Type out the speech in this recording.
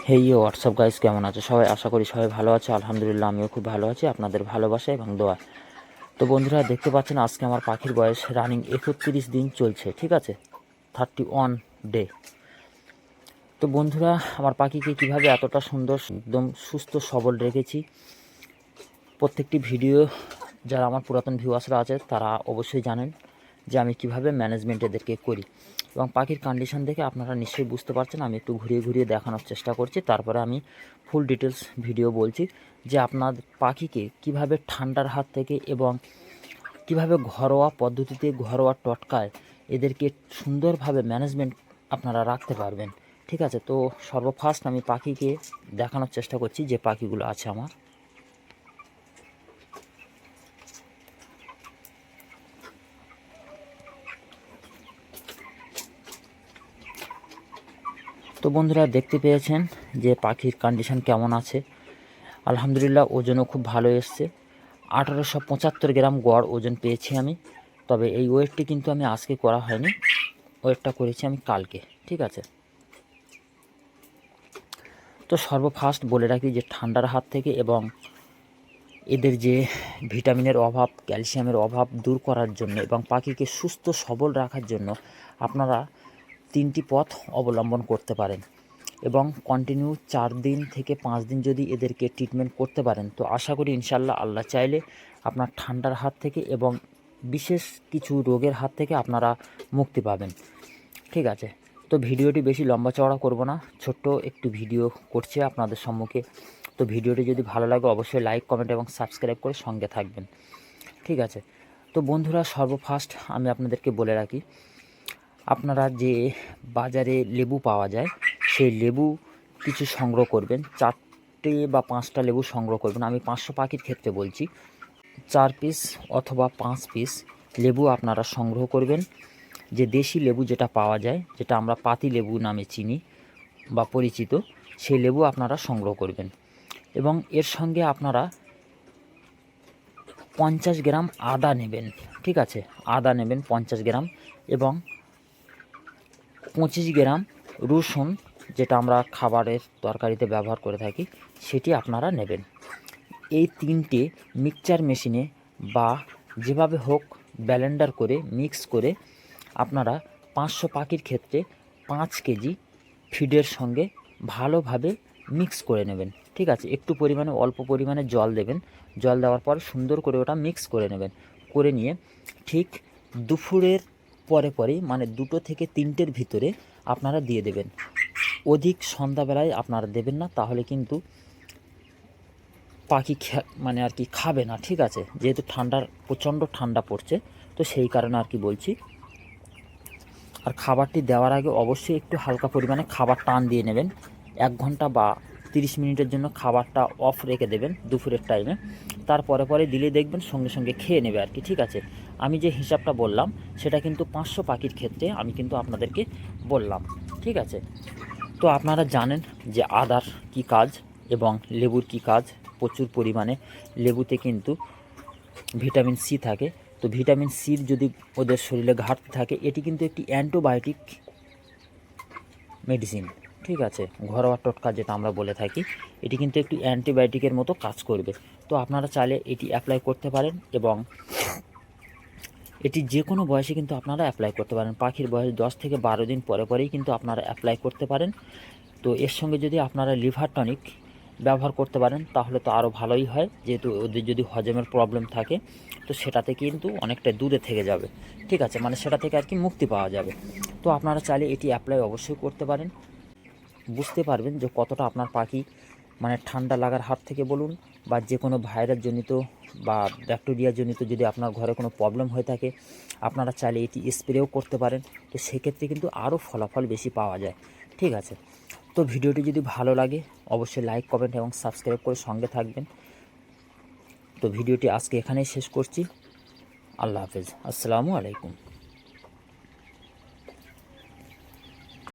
হেই WhatsApp guys, কেমন আছো সবাই? আশা করি সবাই ভালো আছে। আলহামদুলিল্লাহ আমিও খুব ভালো আছি আপনাদের ভালোবাসা এবং দোয়া। তো বন্ধুরা দেখতে পাচ্ছেন আজকে আমার পাখির বয়স রানিং 31 দিন চলছে, ঠিক আছে, 31 ডে। তো বন্ধুরা আমার পাখিকে কিভাবে এতটা সুন্দর একদম সুস্থ সবল রেখেছি, প্রত্যেকটি ভিডিও যারা আমার পুরাতন ভিউয়ার্সরা আছে তারা অবশ্যই জানেন যে আমি কিভাবে ম্যানেজমেন্ট এদেরকে করি। এবং পাখির কন্ডিশন দেখে আপনারা নিশ্চয়ই বুঝতে পারছেন, আমি একটু ঘুরিয়ে ঘুরিয়ে দেখানোর চেষ্টা করছি, তারপরে আমি ফুল ডিটেলস ভিডিও বলছি যে আপনার পাখিকে কিভাবে ঠান্ডার হাত থেকে এবং কিভাবে ঘরোয়া পদ্ধতিতে ঘরোয়া টটকায় এদেরকে সুন্দরভাবে ম্যানেজমেন্ট আপনারা রাখতে পারবেন। ঠিক আছে, তো সর্বফার্স্ট আমি পাখিকে দেখানোর চেষ্টা করছি যে পাখিগুলো আছে আমার। তো বন্ধুরা দেখতে পেয়েছেন যে পাখির কন্ডিশন কেমন আছে। আলহামদুলিল্লাহ ওজনও খুব ভালো এসছে, 1875 গ্রাম গড় ওজন পেয়েছি আমি। তবে এই ওয়েটটি কিন্তু আমি আজকে করা হয়নি, ওয়েটটা করেছি আমি কালকে। ঠিক আছে, তো সর্বফার্স্ট বলে রাখি যে ঠান্ডার হাত থেকে এবং এদের যে ভিটামিনের অভাব, ক্যালসিয়ামের অভাব দূর করার জন্য এবং পাখিকে সুস্থ সবল রাখার জন্য আপনারা 3টি পথ অবলম্বন করতে পারেন। এবং কন্টিনিউ 4 দিন থেকে 5 দিন যদি এদেরকে ট্রিটমেন্ট করতে পারেন তো আশা করি ইনশাল্লাহ আল্লাহ চাইলে আপনার ঠান্ডার হাত থেকে এবং বিশেষ কিছু রোগের হাত থেকে আপনারা মুক্তি পাবেন। ঠিক আছে, তো ভিডিওটি বেশি লম্বা চওড়া করব না, ছোট্ট একটু ভিডিও করছি আপনাদের সম্মুখে। তো ভিডিওটি যদি ভালো লাগে অবশ্যই লাইক, কমেন্ট এবং সাবস্ক্রাইব করে সঙ্গে থাকবেন। ঠিক আছে, তো বন্ধুরা সর্বফার্স্ট আমি আপনাদেরকে বলে রাখি, আপনারা যে বাজারে লেবু পাওয়া যায় সেই লেবু কিছু সংগ্রহ করবেন, 4টে বা 5টা লেবু সংগ্রহ করবেন। আমি 500 পাখির ক্ষেত্রে বলছি, 4 পিস অথবা 5 পিস লেবু আপনারা সংগ্রহ করবেন। যে দেশি লেবু যেটা পাওয়া যায়, যেটা আমরা পাতি লেবু নামে চিনি বা পরিচিত, সেই লেবু আপনারা সংগ্রহ করবেন। এবং এর সঙ্গে আপনারা 50 গ্রাম আদা নেবেন। ঠিক আছে, আদা নেবেন 50 গ্রাম এবং 25 গ্রাম রসুন, যেটা আমরা খাবারের তরকারিতে ব্যবহার করে থাকি, সেটি আপনারা নেবেন। এই 3টে মিক্সচার মেশিনে বা যেভাবে হোক ব্লেন্ডার করে মিক্স করে আপনারা 500 পাখির ক্ষেত্রে 5 কেজি ফিডের সঙ্গে ভালোভাবে মিক্স করে নেবেন। ঠিক আছে, একটু পরিমাণে অল্প পরিমাণে জল দেবেন, জল দেওয়ার পর সুন্দর করে ওটা মিক্স করে নেবেন। করে নিয়ে ঠিক দুপুরের পরেই মানে 2টো থেকে 3টের ভিতরে আপনারা দিয়ে দেবেন। অধিক সন্ধ্যাবেলায় আপনারা দেবেন না, তাহলে কিন্তু পাখি মানে আর কি খাবে না। ঠিক আছে, যেহেতু প্রচণ্ড ঠান্ডা পড়ছে, তো সেই কারণে আর কি বলছি। আর খাবারটি দেওয়ার আগে অবশ্যই একটু হালকা পরিমাণে খাবার টান দিয়ে নেবেন। 1 ঘন্টা বা 30 মিনিটের জন্য খাবারটা অফ রেখে দেবেন দুপুরের টাইমে। তার পরে দিলে দেখবেন সঙ্গে সঙ্গে খেয়ে নেবে আর কি। ঠিক আছে, আমি যে হিসাবটা বললাম সেটা কিন্তু 500 পাখির ক্ষেত্রে আমি কিন্তু আপনাদেরকে বললাম। ঠিক আছে, তো আপনারা জানেন যে আদার কি কাজ এবং লেবুর কি কাজ। প্রচুর পরিমাণে লেবুতে কিন্তু ভিটামিন সি থাকে। তো ভিটামিন সির যদি ওদের শরীরে ঘাটতি থাকে, এটি কিন্তু একটি অ্যান্টিবায়োটিক মেডিসিন। ঠিক আছে, ঘরোয়া টোটকা যেটা আমরা বলে থাকি, এটি কিন্তু একটি অ্যান্টিবায়োটিকের মতো কাজ করবে। তো আপনারা চাইলে এটি অ্যাপ্লাই করতে পারেন এবং এটি যে কোনো বয়সে কিন্তু আপনারা অ্যাপ্লাই করতে পারেন। পাখির বয়স 10 থেকে 12 দিন পরেই কিন্তু আপনারা অ্যাপ্লাই করতে পারেন। তো এর সঙ্গে যদি আপনারা লিভার টনিক ব্যবহার করতে পারেন তাহলে তো আরও ভালোই হয়, যেহেতু ওদের যদি হজমের প্রবলেম থাকে তো সেটাতে কিন্তু অনেকটা দূরে থেকে যাবে। ঠিক আছে, মানে সেটা থেকে আর কি মুক্তি পাওয়া যাবে। তো আপনারা চাইলে এটি অ্যাপ্লাই অবশ্যই করতে পারেন। বুঝতে পারবেন যে কতটা আপনার পাখি মানে ঠান্ডা লাগার হাত থেকে বলুন বা যে কোনো ভাইরাস জনিত বা ব্যাকটেরিয়া জনিত যদি আপনার ঘরে কোনো প্রবলেম হয়ে থাকে, আপনারা চাইলে এটি স্প্রেও করতে পারেন। তো সেক্ষেত্রে কিন্তু আরও ফলাফল বেশি পাওয়া যায়। ঠিক আছে, তো ভিডিওটি যদি ভালো লাগে অবশ্যই লাইক, কমেন্ট এবং সাবস্ক্রাইব করে সঙ্গে থাকবেন। তো ভিডিওটি আজকে এখানেই শেষ করছি। আল্লাহ হাফেজ, আসসালামু আলাইকুম।